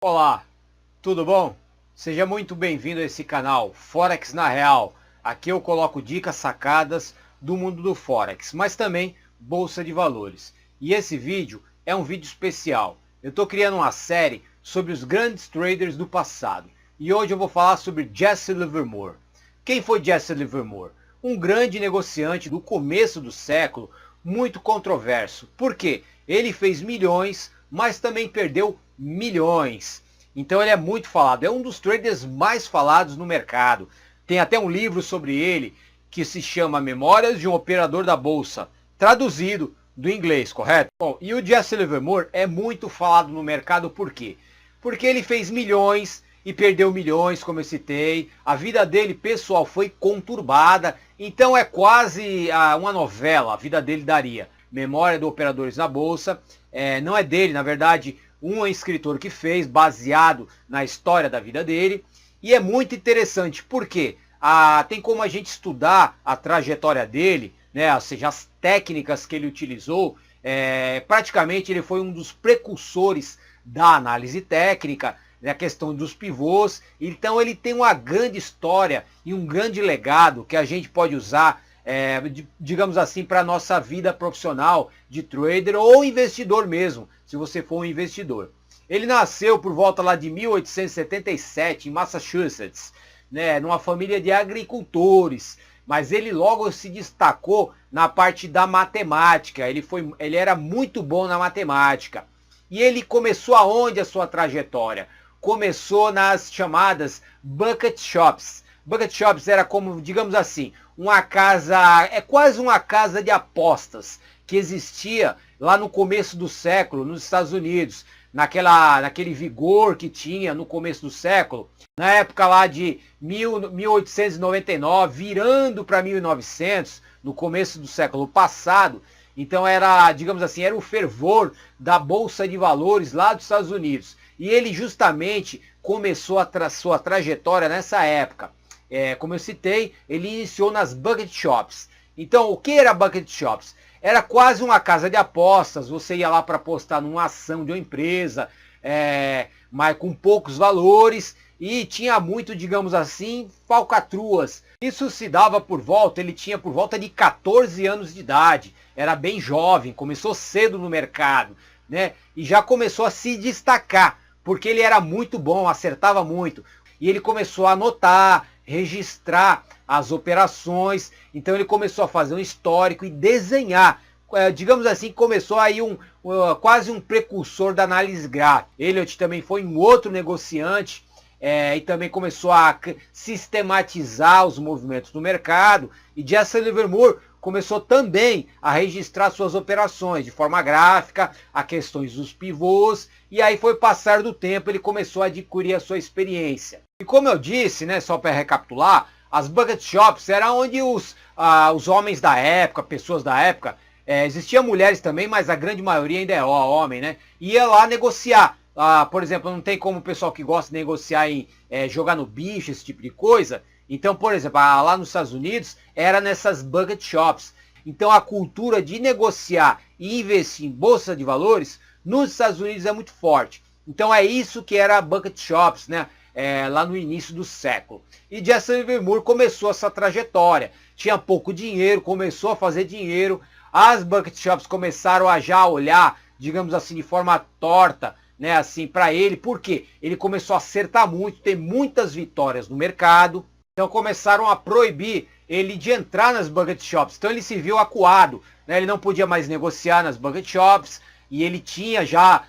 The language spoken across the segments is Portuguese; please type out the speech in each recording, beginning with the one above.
Olá, tudo bom? Seja muito bem-vindo a esse canal Forex na Real. Aqui eu coloco dicas sacadas do mundo do Forex, mas também Bolsa de Valores. E esse vídeo é um vídeo especial. Eu estou criando uma série sobre os grandes traders do passado. E hoje eu vou falar sobre Jesse Livermore. Quem foi Jesse Livermore? Um grande negociante do começo do século, muito controverso. Por quê? Ele fez milhões, mas também perdeu milhões. Então ele é muito falado, é um dos traders mais falados no mercado. Tem até um livro sobre ele que se chama Memórias de um Operador da Bolsa, traduzido do inglês, correto? Bom, e o Jesse Livermore é muito falado no mercado por quê? Porque ele fez milhões e perdeu milhões, como eu citei. A vida dele pessoal foi conturbada, então é quase uma novela, a vida dele daria. Memória do Operadores na Bolsa, não é dele, na verdade, um escritor que fez, baseado na história da vida dele. E é muito interessante, porque tem como a gente estudar a trajetória dele, né, ou seja, as técnicas que ele utilizou. Praticamente ele foi um dos precursores da análise técnica, a questão dos pivôs. Então ele tem uma grande história e um grande legado que a gente pode usar, digamos assim, para a nossa vida profissional de trader ou investidor mesmo, se você for um investidor. Ele nasceu por volta lá de 1877 em Massachusetts, né, numa família de agricultores, mas ele logo se destacou na parte da matemática. Ele era muito bom na matemática. E ele começou aonde a sua trajetória? Começou nas chamadas bucket shops. Bucket shops era como, digamos assim, uma casa, quase uma casa de apostas que existia lá no começo do século nos Estados Unidos, naquele vigor que tinha no começo do século, na época lá de 1899, virando para 1900, no começo do século passado. Então era, digamos assim, era o fervor da Bolsa de Valores lá dos Estados Unidos. E ele justamente começou a sua trajetória nessa época. Como eu citei, ele iniciou nas bucket shops. Então, o que era bucket shops? Era quase uma casa de apostas. Você ia lá para apostar numa ação de uma empresa, mas com poucos valores, e tinha muito, digamos assim, falcatruas. Isso se dava ele tinha por volta de 14 anos de idade. Era bem jovem, começou cedo no mercado, né? E já começou a se destacar, porque ele era muito bom, acertava muito. E ele começou a anotar, registrar as operações. Então ele começou a fazer um histórico e desenhar. Digamos assim, começou aí quase um precursor da análise gráfica. Elliott também foi um outro negociante, e também começou a sistematizar os movimentos do mercado. E Jesse Livermore começou também a registrar suas operações de forma gráfica, a questões dos pivôs, e aí foi passar do tempo, ele começou a adquirir a sua experiência. E como eu disse, né, só para recapitular, as bucket shops eram onde os homens da época, pessoas da época, existiam mulheres também, mas a grande maioria ainda é homem, né, ia lá negociar. Por exemplo, não tem como o pessoal que gosta de negociar em jogar no bicho, esse tipo de coisa. Então, por exemplo, lá nos Estados Unidos, era nessas bucket shops. Então, a cultura de negociar e investir em bolsa de valores nos Estados Unidos é muito forte. Então, é isso que era bucket shops, né? Lá no início do século. E Jesse Livermore começou essa trajetória. Tinha pouco dinheiro, começou a fazer dinheiro. As bucket shops começaram a já olhar, digamos assim, de forma torta, né, assim, para ele. Por quê? Ele começou a acertar muito, tem muitas vitórias no mercado. Então começaram a proibir ele de entrar nas bucket shops. Então ele se viu acuado, né? Ele não podia mais negociar nas bucket shops. E ele tinha já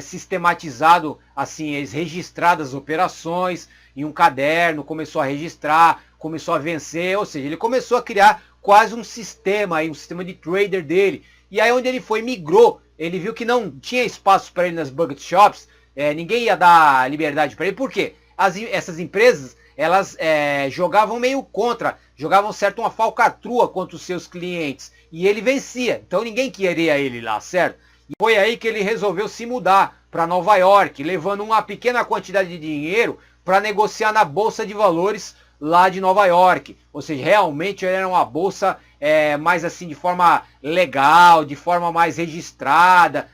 sistematizado, assim, registrado as operações em um caderno. Começou a registrar, começou a vencer. Ou seja, ele começou a criar quase um sistema de trader dele. E aí onde ele foi, migrou. Ele viu que não tinha espaço para ele nas bucket shops. Ninguém ia dar liberdade para ele. Por quê? Essas empresas, elas jogavam meio contra, jogavam certo uma falcatrua contra os seus clientes. E ele vencia, então ninguém queria ele lá, certo? E foi aí que ele resolveu se mudar para Nova York, levando uma pequena quantidade de dinheiro para negociar na Bolsa de Valores lá de Nova York. Ou seja, realmente era uma bolsa mais assim, de forma legal, de forma mais registrada.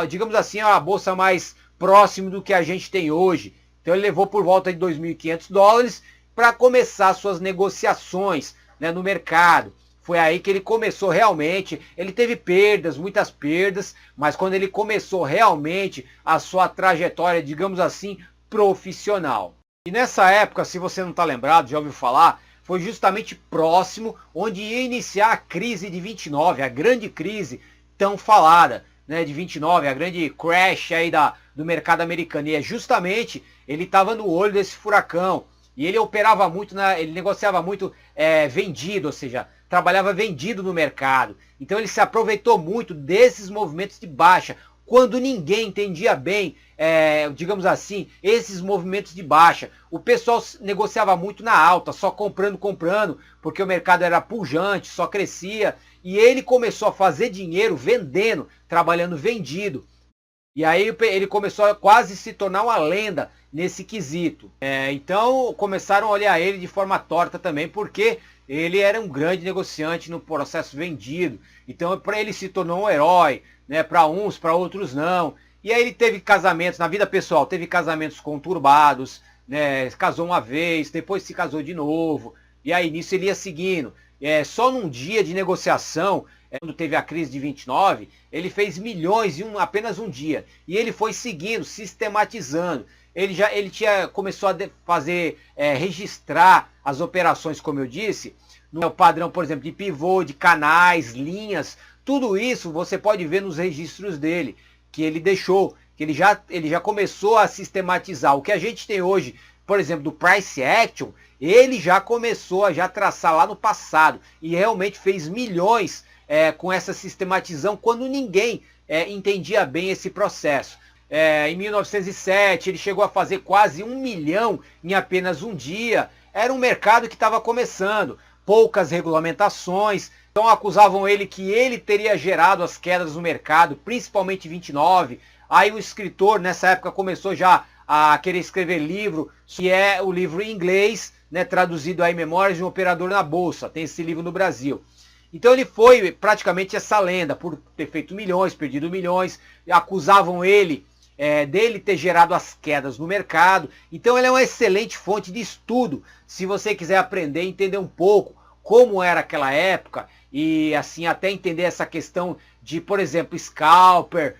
Digamos assim, uma bolsa mais próximo do que a gente tem hoje. Então ele levou por volta de $2.500 para começar suas negociações, né, no mercado. Foi aí que ele começou realmente, ele teve perdas, muitas perdas, mas quando ele começou realmente a sua trajetória, digamos assim, profissional. E nessa época, se você não está lembrado, já ouviu falar, foi justamente próximo onde ia iniciar a crise de 29, a grande crise tão falada, né, de 29, a grande crash aí do mercado americano. E é justamente, ele estava no olho desse furacão. E ele operava muito, ele negociava muito vendido, ou seja, trabalhava vendido no mercado. Então ele se aproveitou muito desses movimentos de baixa, quando ninguém entendia bem, digamos assim, esses movimentos de baixa. O pessoal negociava muito na alta, só comprando, porque o mercado era pujante, só crescia. E ele começou a fazer dinheiro vendendo, trabalhando vendido. E aí ele começou a quase se tornar uma lenda nesse quesito. Então começaram a olhar ele de forma torta também, porque ele era um grande negociante no processo vendido. Então para ele se tornou um herói, né? Para uns, para outros não. E aí ele teve casamentos, na vida pessoal, teve casamentos conturbados, né? Casou uma vez, depois se casou de novo. E aí nisso ele ia seguindo. Só num dia de negociação, quando teve a crise de 29, ele fez milhões em apenas um dia. E ele foi seguindo, sistematizando. Ele começou a fazer, registrar as operações, como eu disse, no padrão, por exemplo, de pivô, de canais, linhas. Tudo isso você pode ver nos registros dele, que ele deixou, que ele já começou a sistematizar. O que a gente tem hoje, por exemplo, do Price Action, ele já começou a traçar lá no passado. E realmente fez milhões com essa sistematização, quando ninguém entendia bem esse processo. Em 1907 ele chegou a fazer quase 1 milhão em apenas um dia. Era um mercado que estava começando, poucas regulamentações. Então acusavam ele que ele teria gerado as quedas no mercado, principalmente em 29. Aí o escritor nessa época começou já a querer escrever livro, que é o livro em inglês, né, traduzido aí, Memórias de um Operador na Bolsa. Tem esse livro no Brasil. Então ele foi praticamente essa lenda, por ter feito milhões, perdido milhões. Acusavam ele dele ter gerado as quedas no mercado. Então ele é uma excelente fonte de estudo, se você quiser aprender, entender um pouco como era aquela época, e assim até entender essa questão de, por exemplo, scalper,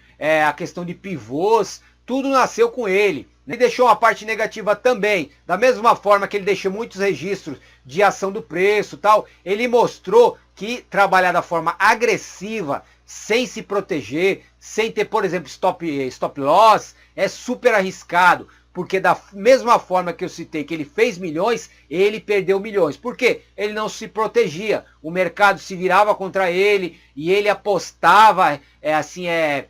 a questão de pivôs. Tudo nasceu com ele. Ele deixou uma parte negativa também, da mesma forma que ele deixou muitos registros de ação do preço, tal. Ele mostrou que trabalhar da forma agressiva, sem se proteger, sem ter, por exemplo, stop loss, é super arriscado. Porque da mesma forma que eu citei que ele fez milhões, ele perdeu milhões. Por quê? Ele não se protegia. O mercado se virava contra ele e ele apostava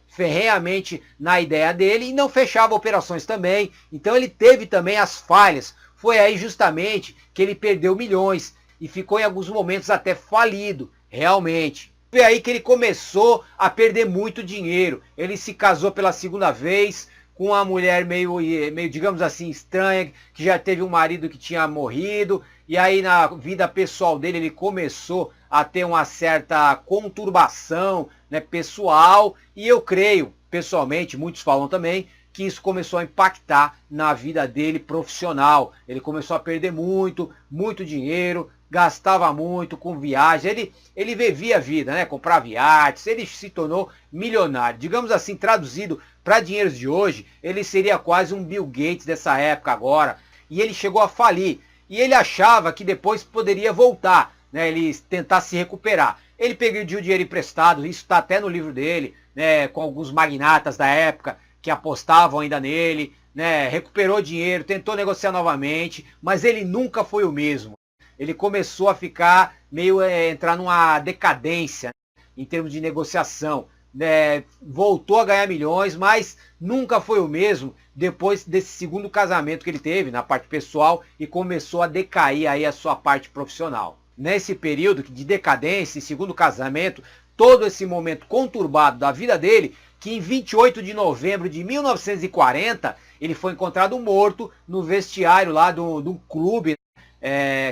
ferrenhamente na ideia dele e não fechava operações também. Então ele teve também as falhas. Foi aí justamente que ele perdeu milhões e ficou em alguns momentos até falido, realmente. Foi aí que ele começou a perder muito dinheiro. Ele se casou pela segunda vez com uma mulher meio, digamos assim, estranha, que já teve um marido que tinha morrido, e aí na vida pessoal dele ele começou a ter uma certa conturbação, né, pessoal, e eu creio, pessoalmente, muitos falam também, que isso começou a impactar na vida dele profissional. Ele começou a perder muito dinheiro, gastava muito com viagens, ele vivia a vida, né? Comprava iates, ele se tornou milionário. Digamos assim, traduzido para dinheiros de hoje, ele seria quase um Bill Gates dessa época agora. E ele chegou a falir. E ele achava que depois poderia voltar, né? Ele tentar se recuperar. Ele pegou o dinheiro emprestado, isso está até no livro dele, né? Com alguns magnatas da época que apostavam ainda nele, né? Recuperou dinheiro, tentou negociar novamente, mas ele nunca foi o mesmo. Ele começou a ficar entrar numa decadência em termos de negociação. Voltou a ganhar milhões, mas nunca foi o mesmo depois desse segundo casamento que ele teve na parte pessoal e começou a decair aí a sua parte profissional. Nesse período de decadência, segundo casamento, todo esse momento conturbado da vida dele, que em 28 de novembro de 1940, ele foi encontrado morto no vestiário lá de um clube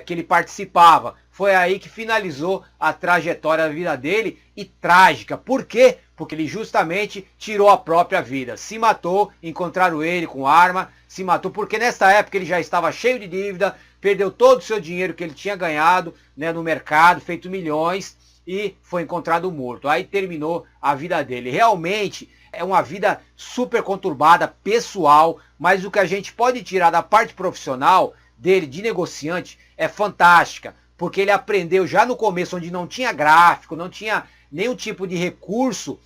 que ele participava. Foi aí que finalizou a trajetória da vida dele, e trágica. Por quê? porque ele justamente tirou a própria vida, se matou, encontraram ele com arma, se matou, porque nessa época ele já estava cheio de dívida, perdeu todo o seu dinheiro que ele tinha ganhado, né, no mercado, feito milhões, e foi encontrado morto. Aí terminou a vida dele. Realmente é uma vida super conturbada, pessoal, mas o que a gente pode tirar da parte profissional dele, de negociante, é fantástica, porque ele aprendeu já no começo, onde não tinha gráfico, não tinha nenhum tipo de recurso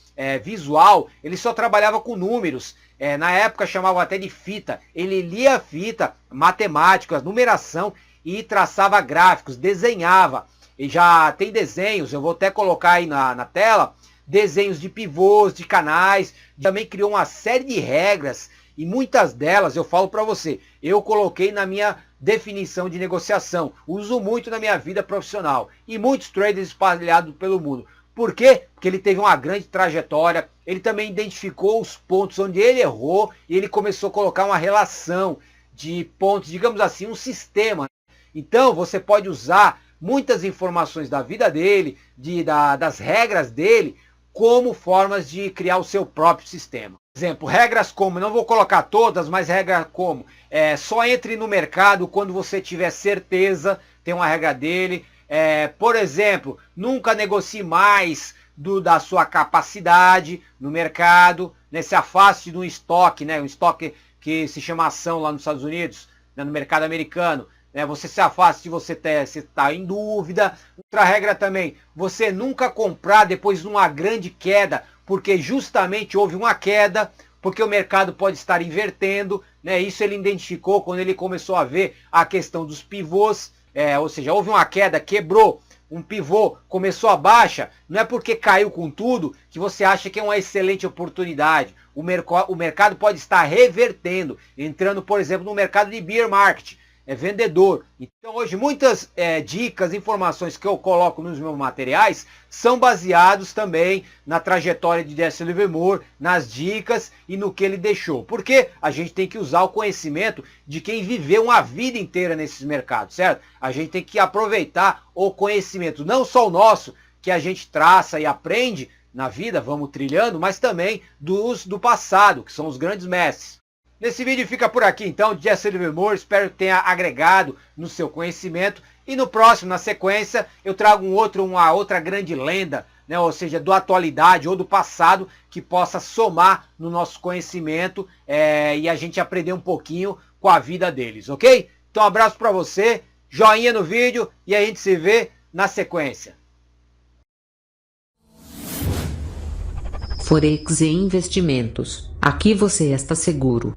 visual, ele só trabalhava com números. Na época chamava até de fita. Ele lia a fita, matemáticas, numeração e traçava gráficos, desenhava. E já tem desenhos, eu vou até colocar aí na tela, desenhos de pivôs, de canais, também criou uma série de regras e muitas delas, eu falo para você, eu coloquei na minha definição de negociação, uso muito na minha vida profissional e muitos traders espalhados pelo mundo. Por quê? Porque ele teve uma grande trajetória, ele também identificou os pontos onde ele errou e ele começou a colocar uma relação de pontos, digamos assim, um sistema. Então você pode usar muitas informações da vida dele, das regras dele, como formas de criar o seu próprio sistema. Por exemplo, regras como, não vou colocar todas, mas regras como, só entre no mercado quando você tiver certeza, tem uma regra dele. Por exemplo, nunca negocie mais da sua capacidade no mercado, né? Se afaste de um estoque, né? Um estoque que se chama ação lá nos Estados Unidos, né? No mercado americano. Você se afaste se você está em dúvida. Outra regra também, você nunca comprar depois de uma grande queda, porque justamente houve uma queda, porque o mercado pode estar invertendo, né? Isso ele identificou quando ele começou a ver a questão dos pivôs, ou seja, houve uma queda, quebrou um pivô, começou a baixa, não é porque caiu com tudo que você acha que é uma excelente oportunidade. O mercado pode estar revertendo, entrando, por exemplo, no mercado de bear market, vendedor. Então hoje muitas dicas, informações que eu coloco nos meus materiais são baseados também na trajetória de Jesse Livermore, nas dicas e no que ele deixou. Porque a gente tem que usar o conhecimento de quem viveu uma vida inteira nesses mercados, certo? A gente tem que aproveitar o conhecimento, não só o nosso, que a gente traça e aprende na vida, vamos trilhando, mas também do passado, que são os grandes mestres. Nesse vídeo fica por aqui então, Jesse Livermore, espero que tenha agregado no seu conhecimento. E no próximo, na sequência, eu trago uma outra grande lenda, né? Ou seja, da atualidade ou do passado, que possa somar no nosso conhecimento e a gente aprender um pouquinho com a vida deles, ok? Então um abraço para você, joinha no vídeo e a gente se vê na sequência. Forex e investimentos. Aqui você está seguro.